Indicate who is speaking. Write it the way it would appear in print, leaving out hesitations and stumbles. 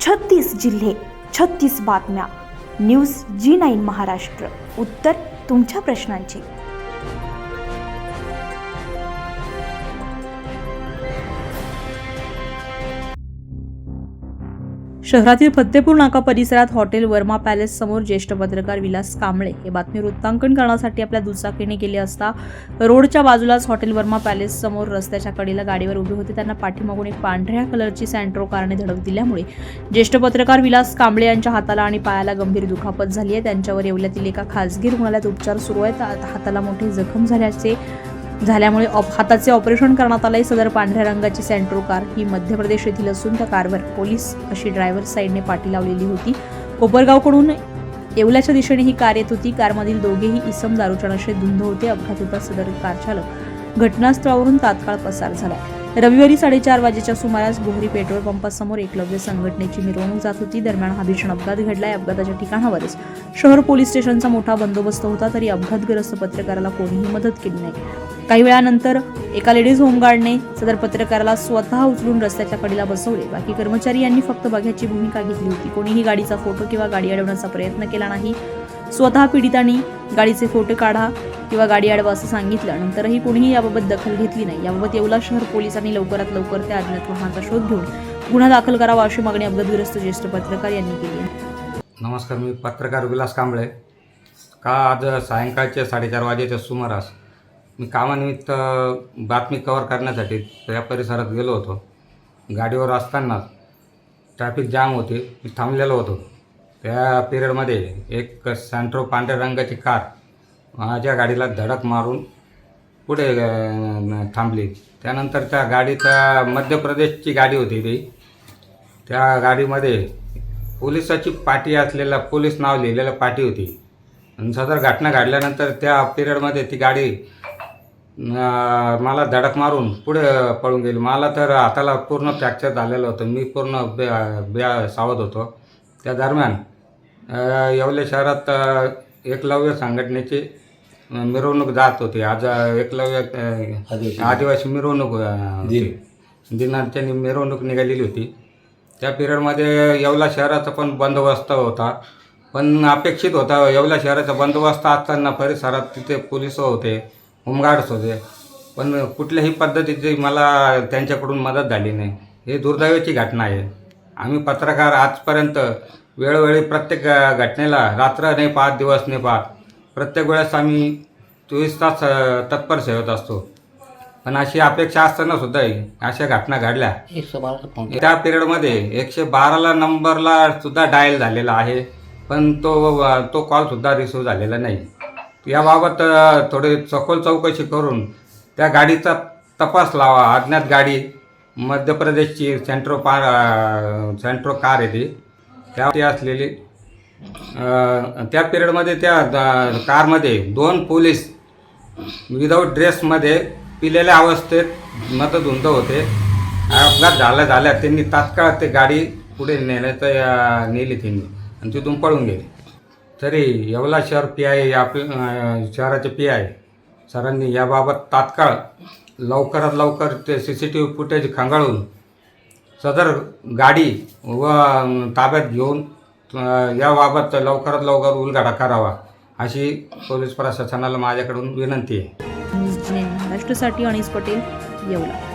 Speaker 1: 36 जिल्हे, 36 बातम्या. News G9 Maharashtra. उत्तर तुमच्या प्रश्नांची.
Speaker 2: शहरातील फत्तेपूर नाका परिसरात हॉटेल वर्मा पॅलेस समोर ज्येष्ठ पत्रकार विलास कांबळे हे बातमी वृत्तांकन करण्यासाठी आपल्या दुचाकीने गेले असता रोडच्या बाजूलाच हॉटेल वर्मा पॅलेस समोर रस्त्याच्या कडेला गाडीवर उभे होते. त्यांना पाठीमागून एक पांढऱ्या कलरची सँट्रो कारने धडक दिल्यामुळे ज्येष्ठ पत्रकार विलास कांबळे यांच्या हाताला आणि पायाला गंभीर दुखापत झाली आहे. त्यांच्यावर येवल्यातील एका खासगी रुग्णालयात उपचार सुरू आहेत. हाताला मोठी जखम झाल्यामुळे हाताचे ऑपरेशन करण्यात आले. सदर पांढऱ्या रंगाची सँट्रो कार ही मध्य प्रदेश येथील असून त्या कारवर पोलीस अशी ड्रायव्हर साईडने पाटी लावलेली होती. कोपरगावकडून येवल्याच्या दिशेने ही कार येत होती. कारमधील दोघेही इसम दारूच्या नशेत धुंद होते. अपघात होता सदर कार चालक घटनास्थळावरून तात्काळ पसार झाला. रविवारी 4:30 वाजेच्या सुमारास बोहरी पेट्रोल पंपासमोर एकलव्य संघटनेची मिरवणूक जात होती. दरम्यान हा भीषण अपघात घडला. अपघाताच्या ठिकाणावरच शहर पोलीस स्टेशनचा मोठा बंदोबस्त होता. तरी अपघातग्रस्त पत्रकाराला कोणीही मदत केली नाही. काही वेळानंतर एका लेडीज होमगार्डने सदर पत्रकाराला स्वतः उचलून रस्त्याच्या कडेला बसवले. बाकी कर्मचारी यांनी फक्त बघ्याची भूमिका घेतली होती. कोणीही गाडीचा फोटो किंवा गाडी अडवण्याचा प्रयत्न केला नाही. स्वतः पीडितांनी गाडीचे फोटो काढा किंवा गाडी अडवा असं सांगितलं. नंतरही कोणीही याबाबत दखल घेतली नाही. याबाबत येवला शहर पोलिसांनी लवकरात लवकर त्या अज्ञात वाहनाचा शोध घेऊन गुन्हा दाखल करावा अशी मागणी अपघातग्रस्त ज्येष्ठ पत्रकार यांनी केली आहे.
Speaker 3: नमस्कार, मी पत्रकार विलास कांबळे. आज सायंकाळच्या 4:30 वाजेच्या सुमारास मी कामानिमित्त बातमी कव्हर करण्यासाठी त्या परिसरात गेलो होतो. गाडीवर असताना ट्रॅफिक जाम होते. मी थांबलेलो होतो. त्या पिरियडमध्ये एक सँट्रो पांढऱ्या रंगाची कार माझ्या गाडीला धडक मारून पुढे थांबली. त्यानंतर त्या गाडीचा मध्य प्रदेशची गाडी होती ती. त्या गाडीमध्ये पोलिसाची पाटी असलेला पोलीस नाव लिहिलेलं पाटी होती. आणि सदर घटना घडल्यानंतर त्या पिरियडमध्ये ती गाडी मला धडक मारून पुढे पळून गेली. मला तर हाताला पूर्ण फ्रॅक्चर झालेलं होतं. मी पूर्ण सावध होतो. त्या दरम्यान येवले शहरात एकलव्य संघटनेची मिरवणूक जात होती. आज एकलव्य आदिवासी मिरवणूक दिनांची मिरवणूक निघालेली होती. त्या पिरियडमध्ये येवला शहराचा पण बंदोबस्त होता. पण अपेक्षित होता येवला शहराचा बंदोबस्त असताना परिसरात तिथे पोलिस होते, होमगार्ड्स होते. पण कुठल्याही पद्धतीची मला त्यांच्याकडून मदत झाली नाही. ही दुर्दैवाची घटना आहे. आम्ही पत्रकार आजपर्यंत वेळोवेळी प्रत्येक घटनेला रात्र नाही पाहत, दिवस नाही पाहत, प्रत्येक वेळेस आम्ही 24 तास तत्पर सेवत असतो. पण अशी अपेक्षा असताना सुद्धा अशा घटना घडल्या. त्या पिरियडमध्ये 112 नंबरला सुद्धा डायल झालेला आहे. पण तो कॉलसुद्धा रिसिव्ह झालेला नाही. याबाबत थोडी सखोल चौकशी करून त्या गाडीचा तपास लावा. अज्ञात गाडी मध्य प्रदेशची सँट्रो कार आहे ती. त्यावरती असलेली त्या पिरियडमध्ये त्या कारमध्ये 2 पोलीस विदाऊट ड्रेसमध्ये पिलेल्या अवस्थेत मतधुंद होते. अपघात झाल्या त्यांनी तात्काळ ते गाडी पुढे नेली त्यांनी आणि तिथून पळून गेले. तरी येवला शहर PI आपल्या शहराचे PI सरांनी याबाबत तात्काळ लवकरात लवकर ते CCTV फुटेज खंगाळून सदर गाडी व ताब्यात घेऊन याबाबत लवकरात लवकर उलगडा करावा अशी पोलीस प्रशासनाला माझ्याकडून विनंती आहे.
Speaker 2: न्यूज 9 महाराष्ट्रासाठी अनिस पटेल, येवला.